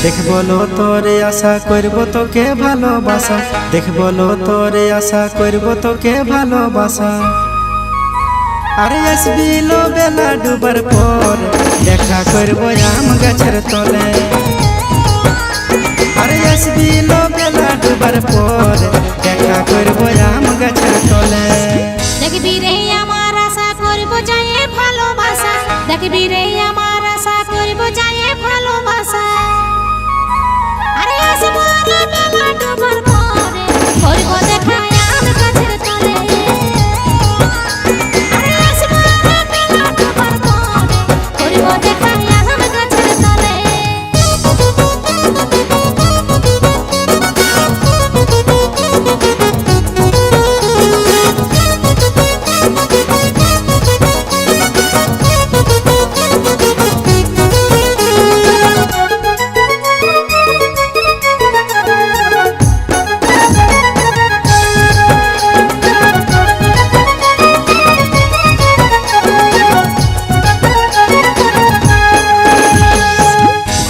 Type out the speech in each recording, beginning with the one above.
দেখবলো তোরে আশা করব তোকে ভালোবাসা, দেখবলো তোরে আশা করব তোকে ভালোবাসা। আরে আসবিলো বেলা ডুবার পর দেখা করব আম গাছের তলে। আরে আসবিলো বেলা ডুবার পর দেখা করব আম গাছের তলে। দেখবি রে আমার আশা করব যায় ভালোবাসা, দেখবি রে আমার আশা করব যায় ভালোবাসা। আরে আসবো রে বেলা ডুবার পরে করব দেখা আম গাছের তলে। আরে আসবো রে বেলা ডুবার পরে করব দেখা আম গাছের তলে।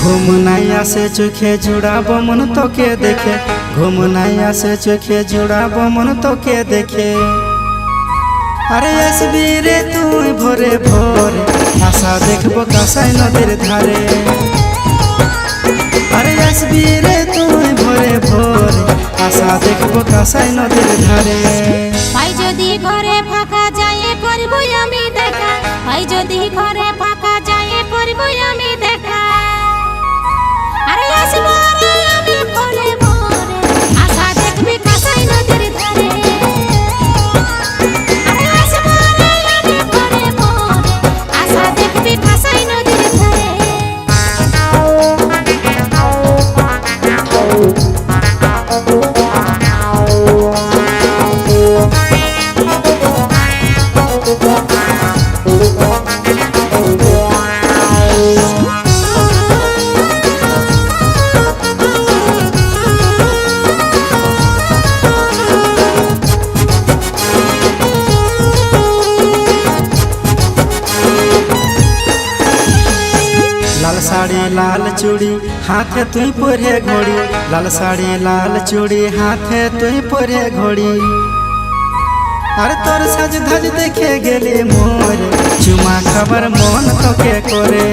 ঘুম নাই আসে চোখে জুড়াবো মন তোকে দেখে, ঘুম নাই আসে চোখে জুড়াবো মন তোকে দেখে। আরে আসবি রে তুই ভোরে ভোরে আশা দেখবো কাঁসাই নদীর ধারে। আরে আসবি রে তুই ভোরে ভোরে আশা দেখবো কাঁসাই নদীর ধারে। ভাই যদি ঘরে ফাঁকা যায় করব আমি দেখা, ভাই যদি ঘরে ফাঁকা যায় করব আমি দেখা। আরে আসবো রে আমি ভোরে ভোরে আশা দেখবি কাঁসাই নদীর ধারে। আরে আসবো রে আমি ভোরে ভোরে আশা দেখবি কাঁসাই নদীর ধারে। লাল শাড়ি লাল চুড়ি হাতে তুই পরে ঘড়ি, লাল শাড়ি লাল চুড়ি হাতে তুই পরে ঘড়ি। আর তোর সাজ ধাজ দেখে গেলি মোর চুমা খাবার মন তোকে করে।